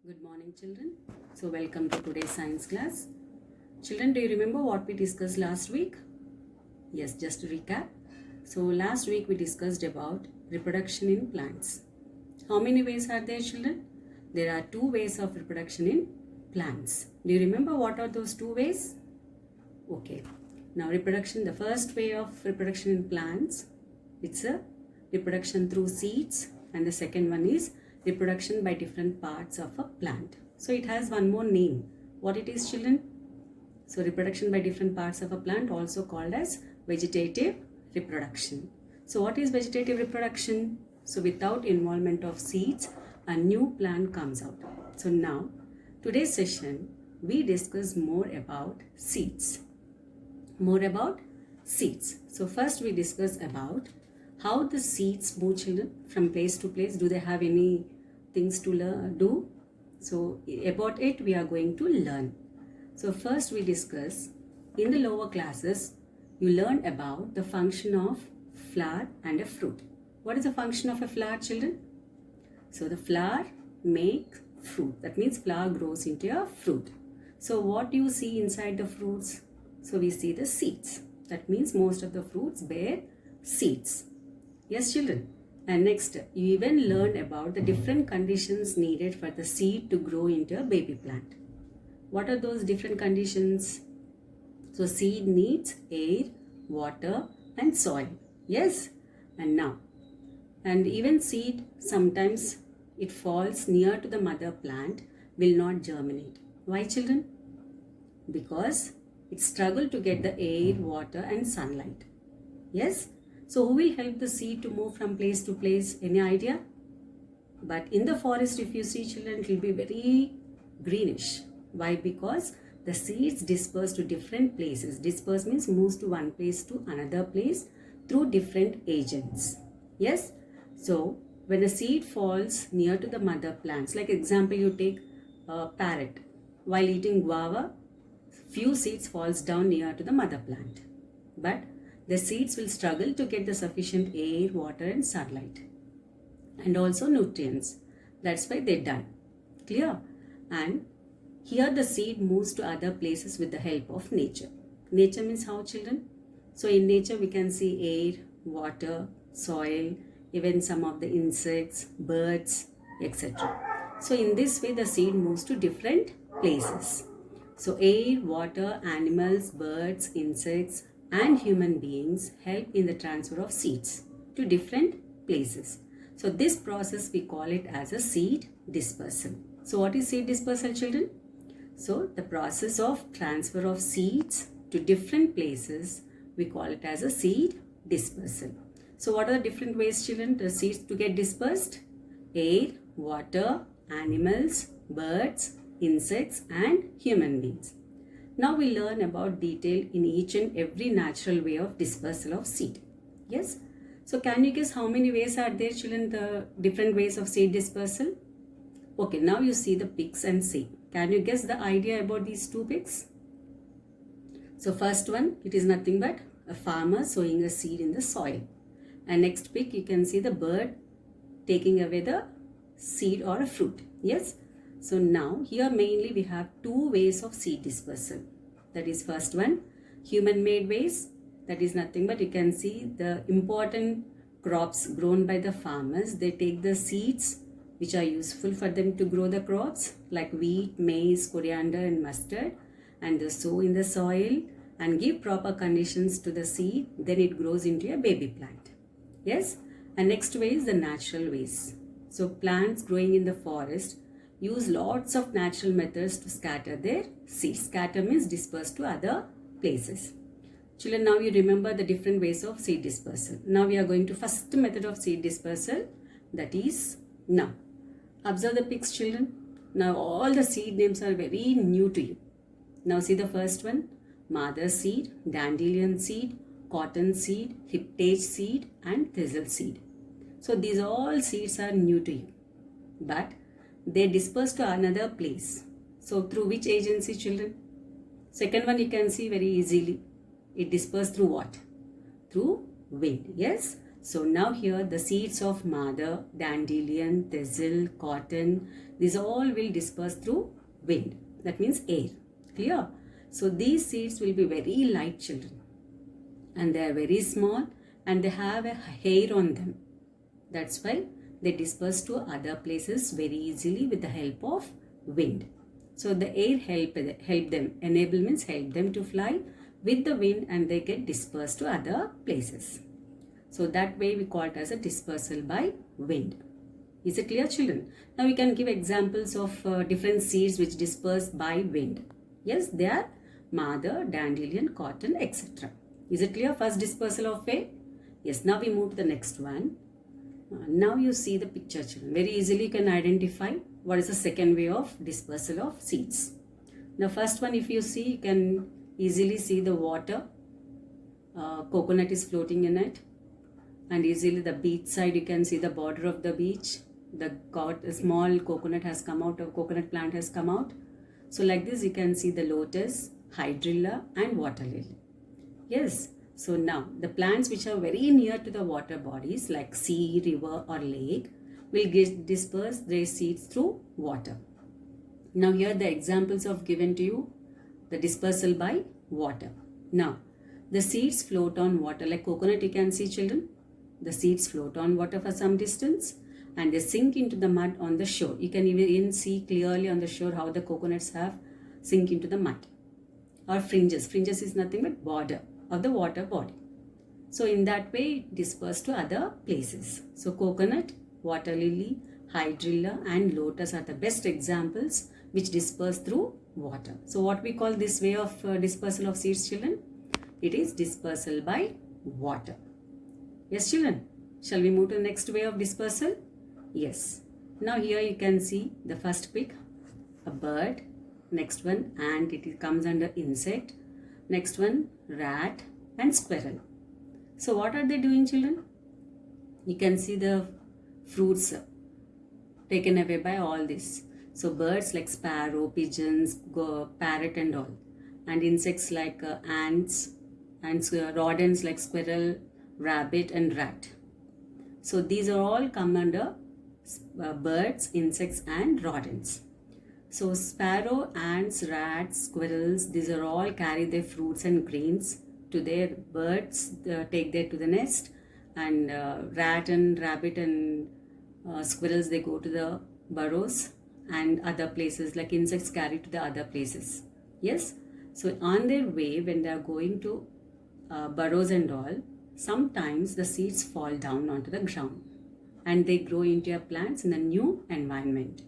Good morning, children. So, welcome to today's science class. Children, do you remember what we discussed last week? Yes, just to recap. So, last week we discussed about reproduction in plants. How many ways are there, children? There are two ways of reproduction in plants. Do you remember what are those two ways? Okay. Now, reproduction, the first way of reproduction in plants, it's a reproduction through seeds, and the second one is reproduction by different parts of a plant. So it has one more name. What it is, children? So reproduction by different parts of a plant, also called as vegetative reproduction. So what is vegetative reproduction? So without involvement of seeds, a new plant comes out. So now, today's session, we discuss more about seeds. So first we discuss about how the seeds move, children, from place to place. Do they have any things to do? So about it we are going to learn. So first we discuss, in the lower classes, you learn about the function of flower and a fruit. What is the function of a flower, children? So the flower makes fruit. That means flower grows into a fruit. So what do you see inside the fruits? So we see the seeds. That means most of the fruits bear seeds. Yes, children. And next, you even learn about the different conditions needed for the seed to grow into a baby plant. What are those different conditions? So seed needs air, water and soil. Yes. And even seed, sometimes it falls near to the mother plant, will not germinate. Why, children? Because it struggles to get the air, water and sunlight. Yes. So who will help the seed to move from place to place? Any idea? But in the forest, if you see, children, it will be very greenish. Why? Because the seeds disperse to different places. Disperse means moves to one place to another place through different agents. Yes? So when a seed falls near to the mother plants, like example, you take a parrot. While eating guava, few seeds falls down near to the mother plant. But the seeds will struggle to get the sufficient air, water and sunlight and also nutrients. That's why they die. Clear? And here the seed moves to other places with the help of nature. Nature means how, children? So in nature we can see air, water, soil, even some of the insects, birds, etc. So in this way the seed moves to different places. So air, water, animals, birds, insects and human beings help in the transfer of seeds to different places. So this process we call it as a seed dispersal. So what is seed dispersal, children? So the process of transfer of seeds to different places, we call it as a seed dispersal. So what are the different ways, children, the seeds to get dispersed? Air, water, animals, birds, insects and human beings. Now we learn about detail in each and every natural way of dispersal of seed. Yes? So can you guess how many ways are there, children, the different ways of seed dispersal? Okay, now you see the pics and see. Can you guess the idea about these two pics? So first one, it is nothing but a farmer sowing a seed in the soil. And next pic, you can see the bird taking away the seed or a fruit. Yes? So now here mainly we have two ways of seed dispersal. That is first one, human made ways. That is nothing but you can see the important crops grown by the farmers. They take the seeds which are useful for them to grow the crops like wheat, maize, coriander and mustard, and they sow in the soil and give proper conditions to the seed. Then it grows into a baby plant. Yes? And next way is the natural ways. So plants growing in the forest use lots of natural methods to scatter their seeds. Scatter means disperse to other places. Children, now you remember the different ways of seed dispersal. Now we are going to first method of seed dispersal, that is now. Observe the pics, children. Now all the seed names are very new to you. Now see the first one, mother seed, dandelion seed, cotton seed, hiptage seed and thistle seed. So these all seeds are new to you. But they disperse to another place. So through which agency, children? Second one you can see very easily. It dispersed through what? Through wind. Yes? So now here the seeds of madder, dandelion, thistle, cotton, these all will disperse through wind. That means air. Clear? So these seeds will be very light, children, and they are very small and they have a hair on them. That's why they disperse to other places very easily with the help of wind. So the air help them. Enable means help them to fly with the wind and they get dispersed to other places. So that way we call it as a dispersal by wind. Is it clear, children? Now we can give examples of different seeds which disperse by wind. Yes, they are madder, dandelion, cotton, etc. Is it clear? First dispersal of air. Yes, now we move to the next one. Now you see the picture, children. Very easily you can identify what is the second way of dispersal of seeds. The first one, if you see, you can easily see the water. Coconut is floating in it. And easily the beach side, you can see the border of the beach. A small coconut has come out, a coconut plant has come out. So like this, you can see the lotus, hydrilla and water lily. Yes. So now the plants which are very near to the water bodies like sea, river or lake will disperse their seeds through water. Now here the examples of given to you, the dispersal by water. Now the seeds float on water like coconut, you can see, children. The seeds float on water for some distance and they sink into the mud on the shore. You can even see clearly on the shore how the coconuts have sink into the mud. Or fringes. Fringes is nothing but border of the water body. So in that way disperse to other places. So coconut, water lily, hydrilla and lotus are the best examples which disperse through water. So what we call this way of dispersal of seeds, children? It is dispersal by water. Yes, children. Shall we move to the next way of dispersal? Yes. Now here you can see the first pic, a bird. Next one, ant, it comes under insect. Next one, rat and squirrel. So what are they doing, children? You can see the fruits taken away by all this. So birds like sparrow, pigeons, parrot and all. And insects like ants and rodents like squirrel, rabbit and rat. So these are all come under birds, insects and rodents. So sparrow, ants, rats, squirrels, these are all carry their fruits and grains to their birds, take there to the nest, and rat and rabbit and squirrels, they go to the burrows, and other places like insects carry to the other places. Yes. So on their way when they are going to burrows and all, sometimes the seeds fall down onto the ground and they grow into plants in a new environment.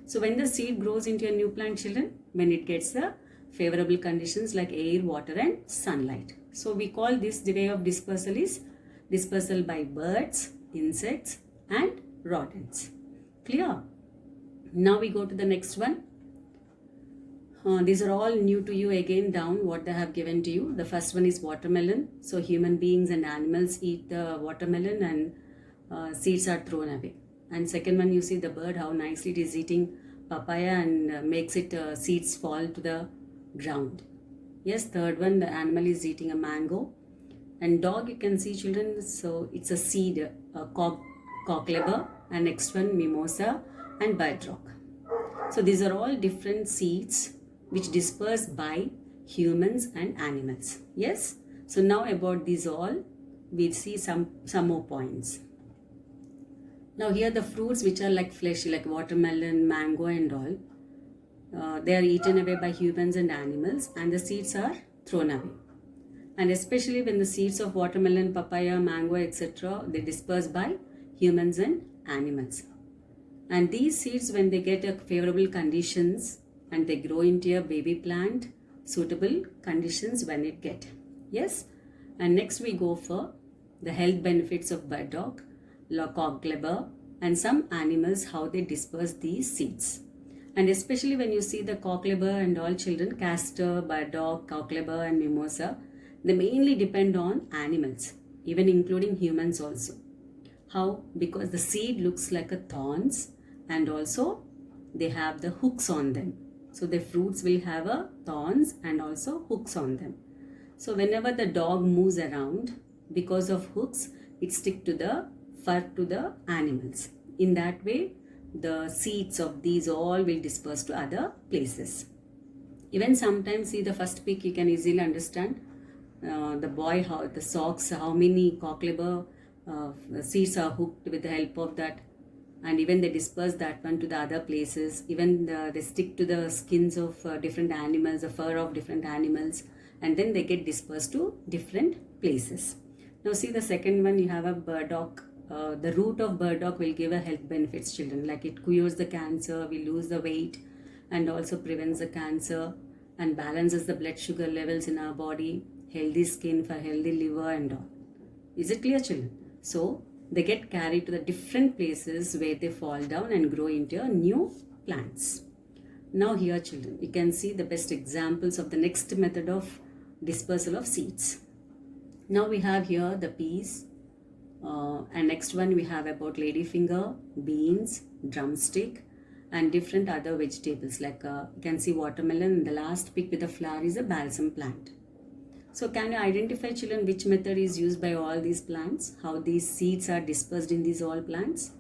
So when the seed grows into a new plant, children, when it gets the favorable conditions like air, water and sunlight. So we call this the way of dispersal is dispersal by birds, insects and rodents. Clear? Now we go to the next one. These are all new to you again down what they have given to you. The first one is watermelon. So human beings and animals eat the watermelon and seeds are thrown away. And second one, you see the bird, how nicely it is eating papaya and makes it seeds fall to the ground. Yes, third one, the animal is eating a mango. And dog, you can see, children, so it's a seed, cockleber. And next one, mimosa and bedrock. So these are all different seeds which disperse by humans and animals. Yes. So now about these all, we'll see some more points. Now here the fruits which are like fleshy, like watermelon, mango and all, they are eaten away by humans and animals and the seeds are thrown away. And especially when the seeds of watermelon, papaya, mango, etc., they disperse by humans and animals. And these seeds, when they get a favorable conditions and they grow into a baby plant, suitable conditions when it get. Yes. And next we go for the health benefits of burdock, cockleber and some animals, how they disperse these seeds. And especially when you see the cockleber and all, children, castor, burdock, cockleber and mimosa, they mainly depend on animals, even including humans also. How? Because the seed looks like a thorns and also they have the hooks on them. So the fruits will have a thorns and also hooks on them. So whenever the dog moves around, because of hooks, it stick to the fur to the animals. In that way, the seeds of these all will disperse to other places. Even sometimes, see the first pic, you can easily understand the boy, how the socks, how many cockleber seeds are hooked with the help of that, and even they disperse that one to the other places. Even they stick to the skins of different animals, the fur of different animals, and then they get dispersed to different places. Now see the second one, you have a burdock. The root of burdock will give a health benefits, children, like it cures the cancer, we lose the weight, and also prevents the cancer and balances the blood sugar levels in our body, healthy skin for healthy liver and all. Is it clear, children? So they get carried to the different places where they fall down and grow into new plants. Now here, children, you can see the best examples of the next method of dispersal of seeds. Now we have here the peas, and next one we have about ladyfinger, beans, drumstick, and different other vegetables like you can see watermelon, and the last pic with the flower is a balsam plant. So can you identify, children, which method is used by all these plants? How these seeds are dispersed in these all plants?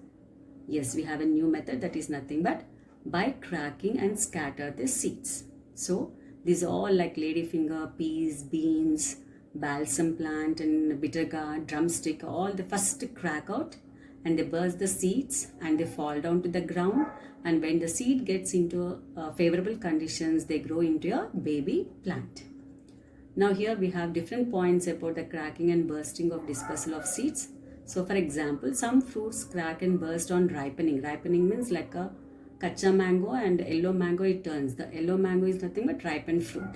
Yes, we have a new method, that is nothing but by cracking and scatter the seeds. So these are all like ladyfinger, peas, beans, balsam plant and bitter gourd, drumstick, all the first crack out and they burst the seeds and they fall down to the ground, and when the seed gets into favorable conditions, they grow into a baby plant. Now here we have different points about the cracking and bursting of dispersal of seeds. So for example, some fruits crack and burst on ripening. Ripening means like a kacha mango and yellow mango it turns. The yellow mango is nothing but ripened fruit.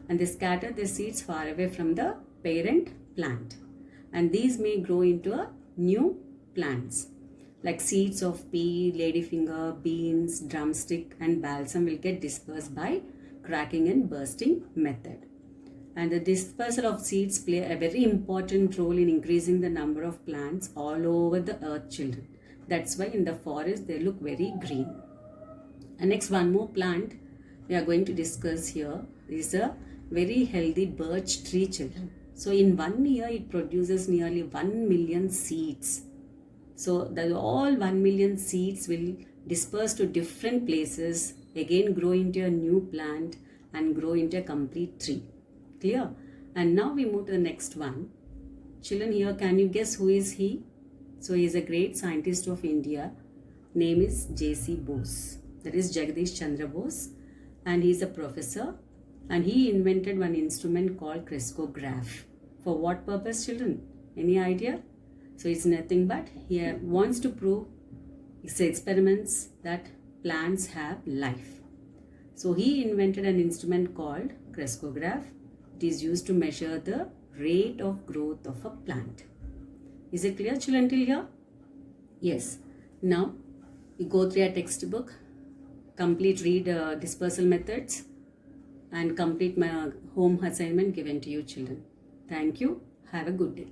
And they scatter the seeds far away from the parent plant. And these may grow into a new plants. Like seeds of pea, ladyfinger, beans, drumstick and balsam will get dispersed by cracking and bursting method. And the dispersal of seeds play a very important role in increasing the number of plants all over the earth, children. That's why in the forest they look very green. And next, one more plant we are going to discuss here is a very healthy birch tree, children. So in 1 year it produces nearly 1 million seeds. So that all 1 million seeds will disperse to different places, again grow into a new plant and grow into a complete tree. Clear? And now we move to the next one. Children, here can you guess who is he? So he is a great scientist of India. Name is J.C. Bose. That is Jagdish Chandra Bose. And he is a professor. And he invented one instrument called crescograph. For what purpose, children? Any idea? So it's nothing but he wants to prove his experiments that plants have life. So he invented an instrument called crescograph. It is used to measure the rate of growth of a plant. Is it clear, children, till here? Yes. Now, you go through a textbook, complete read dispersal methods and complete my home assignment given to you, children. Thank you. Have a good day.